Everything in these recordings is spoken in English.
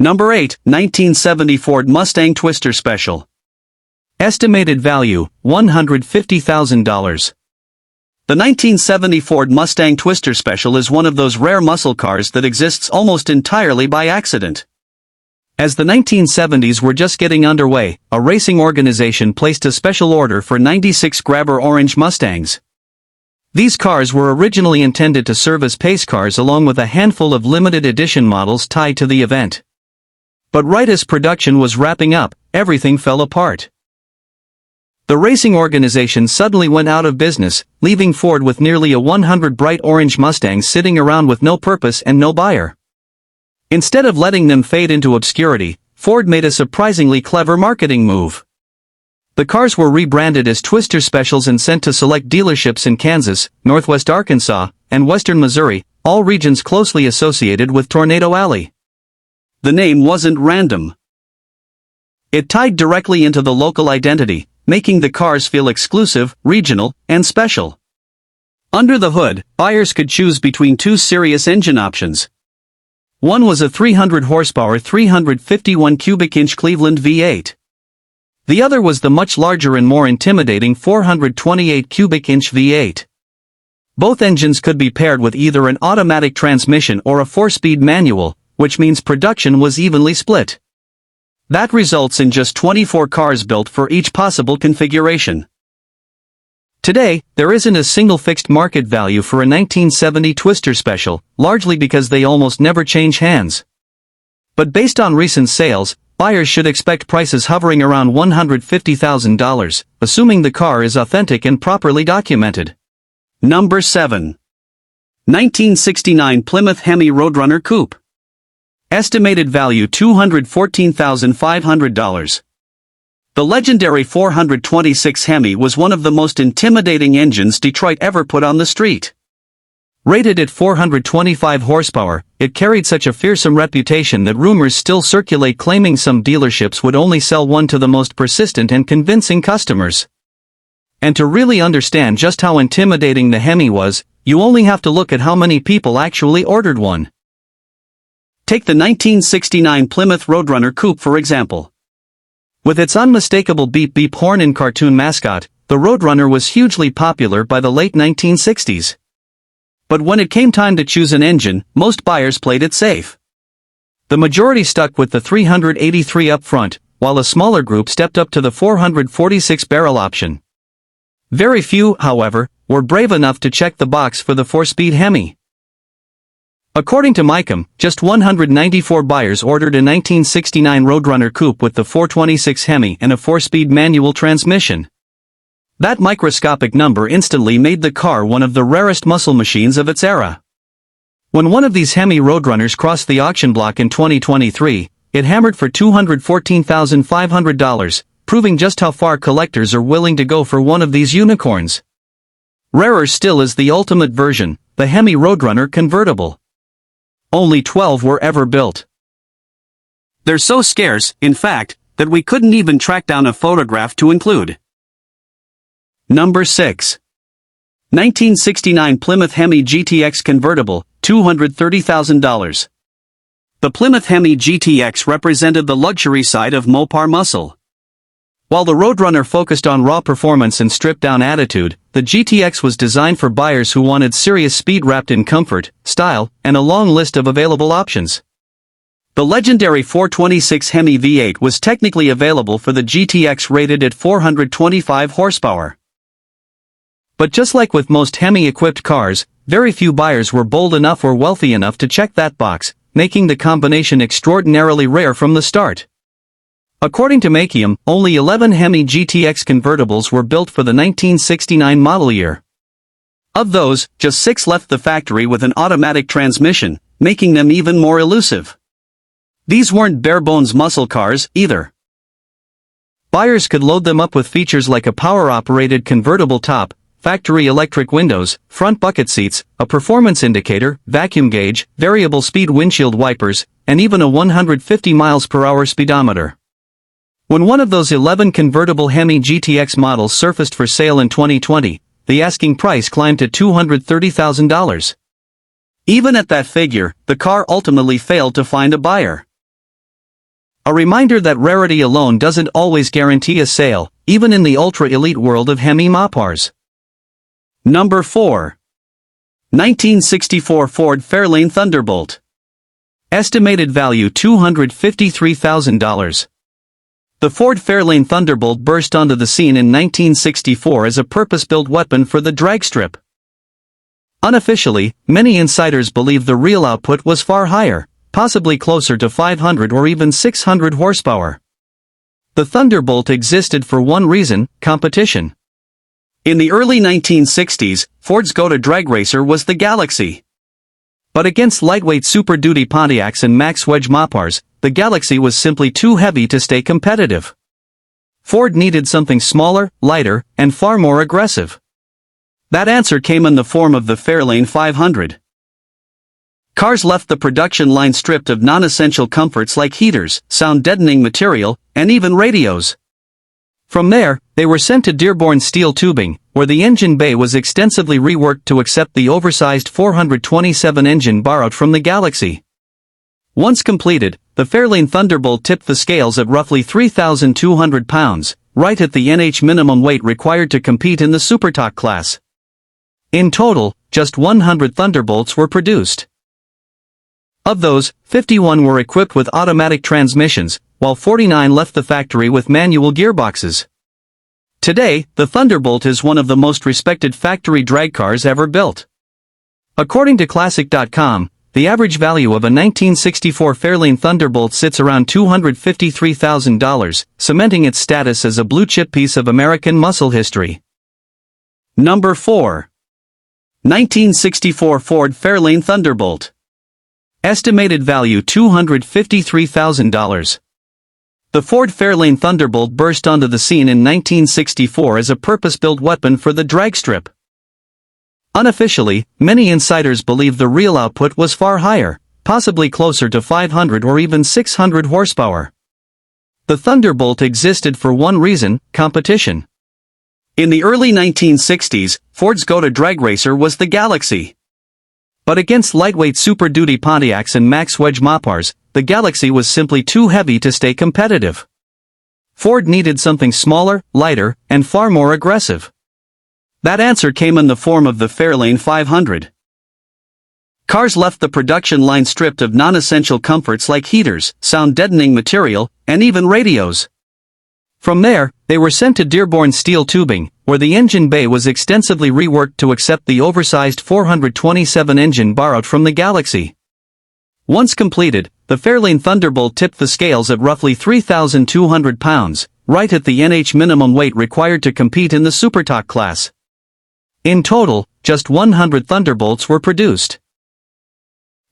Number 8, 1970 Ford Mustang Twister Special. Estimated value, $150,000. The 1970 Ford Mustang Twister Special is one of those rare muscle cars that exists almost entirely by accident. As the 1970s were just getting underway, a racing organization placed a special order for 96 Grabber Orange Mustangs. These cars were originally intended to serve as pace cars along with a handful of limited edition models tied to the event. But right as production was wrapping up, everything fell apart. The racing organization suddenly went out of business, leaving Ford with nearly 100 bright orange Mustangs sitting around with no purpose and no buyer. Instead of letting them fade into obscurity, Ford made a surprisingly clever marketing move. The cars were rebranded as Twister Specials and sent to select dealerships in Kansas, Northwest Arkansas, and Western Missouri, all regions closely associated with Tornado Alley. The name wasn't random. It tied directly into the local identity, making the cars feel exclusive, regional, and special. Under the hood, buyers could choose between two serious engine options. One was a 300 horsepower 351 cubic inch Cleveland V8. The other was the much larger and more intimidating 428 cubic inch V8. Both engines could be paired with either an automatic transmission or a 4-speed manual, which means production was evenly split. That results in just 24 cars built for each possible configuration. Today, there isn't a single fixed market value for a 1970 Twister Special, largely because they almost never change hands. But based on recent sales, buyers should expect prices hovering around $150,000, assuming the car is authentic and properly documented. Number 7. 1969 Plymouth Hemi Roadrunner Coupe. Estimated value $214,500. The legendary 426 Hemi was one of the most intimidating engines Detroit ever put on the street. Rated at 425 horsepower, it carried such a fearsome reputation that rumors still circulate claiming some dealerships would only sell one to the most persistent and convincing customers. And to really understand just how intimidating the Hemi was, you only have to look at how many people actually ordered one. Take the 1969 Plymouth Roadrunner Coupe for example. With its unmistakable beep-beep horn and cartoon mascot, the Roadrunner was hugely popular by the late 1960s. But when it came time to choose an engine, most buyers played it safe. The majority stuck with the 383 up front, while a smaller group stepped up to the 446 barrel option. Very few, however, were brave enough to check the box for the 4-speed Hemi. According to Micom, just 194 buyers ordered a 1969 Roadrunner Coupe with the 426 Hemi and a 4-speed manual transmission. That microscopic number instantly made the car one of the rarest muscle machines of its era. When one of these Hemi Roadrunners crossed the auction block in 2023, it hammered for $214,500, proving just how far collectors are willing to go for one of these unicorns. Rarer still is the ultimate version, the Hemi Roadrunner Convertible. Only 12 were ever built. They're so scarce, in fact, that we couldn't even track down a photograph to include. Number 6. 1969 Plymouth Hemi GTX Convertible, $230,000. The Plymouth Hemi GTX represented the luxury side of Mopar muscle. While the Roadrunner focused on raw performance and stripped-down attitude, the GTX was designed for buyers who wanted serious speed wrapped in comfort, style, and a long list of available options. The legendary 426 Hemi V8 was technically available for the GTX rated at 425 horsepower. But just like with most Hemi-equipped cars, very few buyers were bold enough or wealthy enough to check that box, making the combination extraordinarily rare from the start. According to Micom, only 11 Hemi GTX convertibles were built for the 1969 model year. Of those, just 6 left the factory with an automatic transmission, making them even more elusive. These weren't bare-bones muscle cars, either. Buyers could load them up with features like a power-operated convertible top, factory electric windows, front bucket seats, a performance indicator, vacuum gauge, variable speed windshield wipers, and even a 150 miles per hour speedometer. When one of those 11 convertible Hemi GTX models surfaced for sale in 2020, the asking price climbed to $230,000. Even at that figure, the car ultimately failed to find a buyer. A reminder that rarity alone doesn't always guarantee a sale, even in the ultra-elite world of Hemi Mopars. Number 4. 1964 Ford Fairlane Thunderbolt. Estimated value $253,000. The Ford Fairlane Thunderbolt burst onto the scene in 1964 as a purpose-built weapon for the drag strip. Unofficially, many insiders believe the real output was far higher, possibly closer to 500 or even 600 horsepower. The Thunderbolt existed for one reason: competition. In the early 1960s, Ford's go-to drag racer was the Galaxy. But against lightweight Super Duty Pontiacs and Max Wedge Mopars, the Galaxy was simply too heavy to stay competitive. Ford needed something smaller, lighter, and far more aggressive. That answer came in the form of the Fairlane 500. Cars left the production line stripped of non-essential comforts like heaters, sound-deadening material, and even radios. From there, they were sent to Dearborn steel tubing, where the engine bay was extensively reworked to accept the oversized 427 engine borrowed from the Galaxy. Once completed, the Fairlane Thunderbolt tipped the scales at roughly 3,200 pounds, right at the NH minimum weight required to compete in the Supertalk class. In total, just 100 Thunderbolts were produced. Of those, 51 were equipped with automatic transmissions, while 49 left the factory with manual gearboxes. Today, the Thunderbolt is one of the most respected factory drag cars ever built. According to Classic.com, the average value of a 1964 Fairlane Thunderbolt sits around $253,000, cementing its status as a blue-chip piece of American muscle history. Number 4. 1964 Ford Fairlane Thunderbolt. Estimated value $253,000. The Ford Fairlane Thunderbolt burst onto the scene in 1964 as a purpose-built weapon for the drag strip. Unofficially, many insiders believe the real output was far higher, possibly closer to 500 or even 600 horsepower. The Thunderbolt existed for one reason: competition. In the early 1960s, Ford's go-to drag racer was the Galaxy. But against lightweight Super Duty Pontiacs and Max Wedge Mopars, the Galaxy was simply too heavy to stay competitive. Ford needed something smaller, lighter, and far more aggressive. That answer came in the form of the Fairlane 500. Cars left the production line stripped of non-essential comforts like heaters, sound-deadening material, and even radios. From there, they were sent to Dearborn steel tubing, where the engine bay was extensively reworked to accept the oversized 427 engine borrowed from the Galaxy. Once completed, the Fairlane Thunderbolt tipped the scales at roughly 3,200 pounds, right at the NH minimum weight required to compete in the Supertalk class. In total, just 100 Thunderbolts were produced.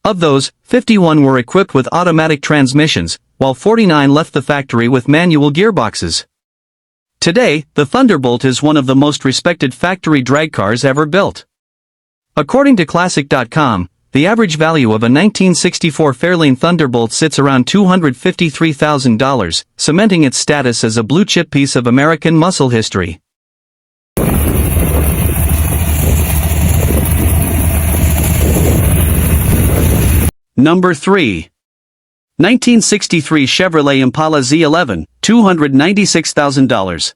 Of those, 51 were equipped with automatic transmissions, while 49 left the factory with manual gearboxes. Today, the Thunderbolt is one of the most respected factory drag cars ever built. According to Classic.com, the average value of a 1964 Fairlane Thunderbolt sits around $253,000, cementing its status as a blue-chip piece of American muscle history. Number 3. 1963 Chevrolet Impala Z11, $296,000.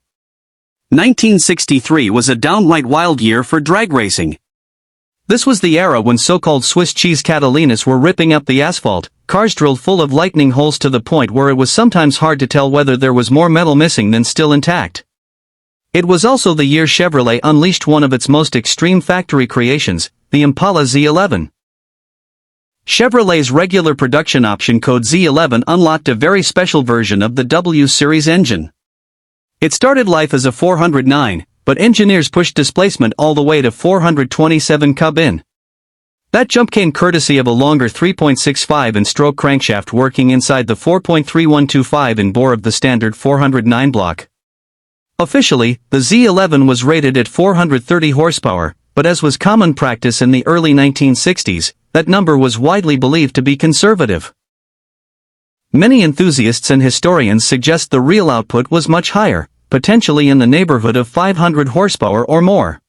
1963 was a downright wild year for drag racing. This was the era when so-called Swiss cheese Catalinas were ripping up the asphalt, cars drilled full of lightning holes to the point where it was sometimes hard to tell whether there was more metal missing than still intact. It was also the year Chevrolet unleashed one of its most extreme factory creations, the Impala Z11. Chevrolet's regular production option code Z11 unlocked a very special version of the W Series engine. It started life as a 409, but engineers pushed displacement all the way to 427 cub-in. That jump came courtesy of a longer 3.65-in-stroke crankshaft working inside the 4.3125-in bore of the standard 409 block. Officially, the Z11 was rated at 430 horsepower, but as was common practice in the early 1960s, that number was widely believed to be conservative. Many enthusiasts and historians suggest the real output was much higher, potentially in the neighborhood of 500 horsepower or more.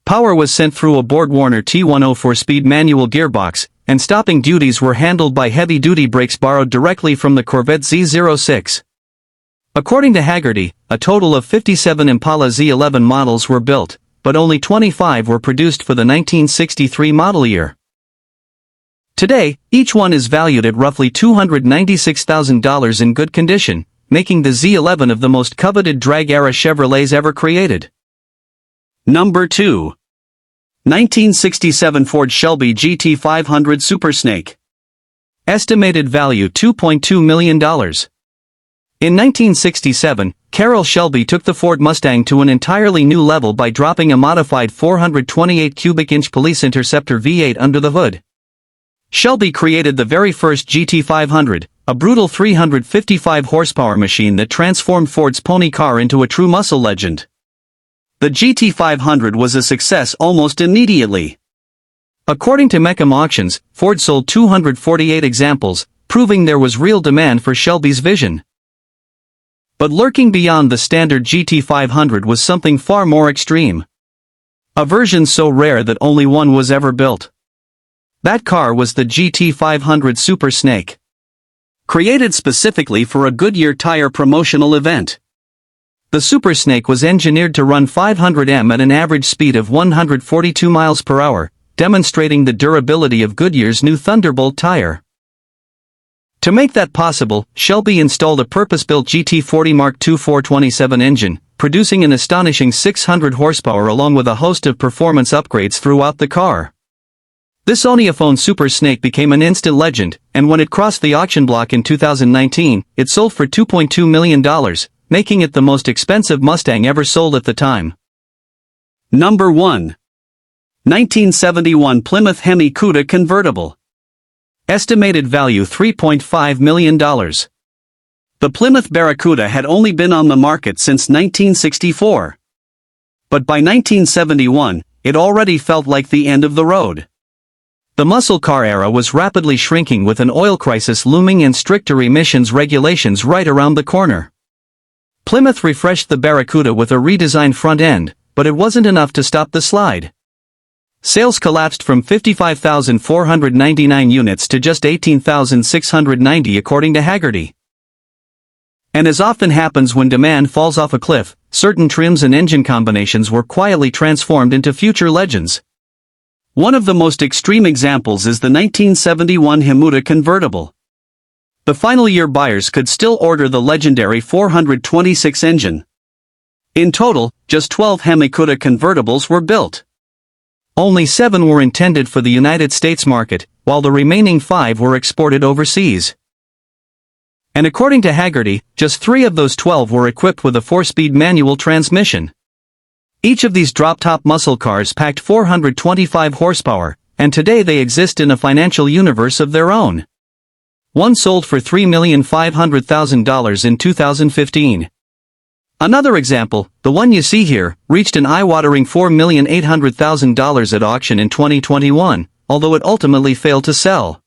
Power was sent through a Borg-Warner T104 speed manual gearbox, and stopping duties were handled by heavy-duty brakes borrowed directly from the Corvette Z06. According to Haggerty, a total of 57 Impala Z11 models were built, but only 25 were produced for the 1963 model year. Today, each one is valued at roughly $296,000 in good condition, making the Z11 of the most coveted drag-era Chevrolets ever created. Number 2. 1967 Ford Shelby GT500 Super Snake. Estimated value $2.2 million. In 1967, Carroll Shelby took the Ford Mustang to an entirely new level by dropping a modified 428 cubic inch Police Interceptor V8 under the hood. Shelby created the very first GT500, a brutal 355 horsepower machine that transformed Ford's pony car into a true muscle legend. The GT500 was a success almost immediately. According to Mecum Auctions, Ford sold 248 examples, proving there was real demand for Shelby's vision. But lurking beyond the standard GT500 was something far more extreme. A version so rare that only one was ever built. That car was the GT500 Super Snake. Created specifically for a Goodyear tire promotional event. The Super Snake was engineered to run 500 m at an average speed of 142 miles per hour, demonstrating the durability of Goodyear's new Thunderbolt tire. To make that possible, Shelby installed a purpose-built GT40 Mark II 427 engine, producing an astonishing 600 horsepower along with a host of performance upgrades throughout the car. This Oniophone Super Snake became an instant legend, and when it crossed the auction block in 2019, it sold for $2.2 million, making it the most expensive Mustang ever sold at the time. Number 1. 1971 Plymouth Hemi Cuda Convertible. Estimated value $3.5 million. The Plymouth Barracuda had only been on the market since 1964. But by 1971, it already felt like the end of the road. The muscle car era was rapidly shrinking with an oil crisis looming and stricter emissions regulations right around the corner. Plymouth refreshed the Barracuda with a redesigned front end, but it wasn't enough to stop the slide. Sales collapsed from 55,499 units to just 18,690 according to Haggerty. And as often happens when demand falls off a cliff, certain trims and engine combinations were quietly transformed into future legends. One of the most extreme examples is the 1971 Hemi Convertible. The final year buyers could still order the legendary 426 engine. In total, just 12 Hemi Cuda convertibles were built. Only 7 were intended for the United States market, while the remaining 5 were exported overseas. And according to Haggerty, just 3 of those 12 were equipped with a 4-speed manual transmission. Each of these drop-top muscle cars packed 425 horsepower, and today they exist in a financial universe of their own. One sold for $3,500,000 in 2015. Another example, the one you see here, reached an eye-watering $4,800,000 at auction in 2021, although it ultimately failed to sell.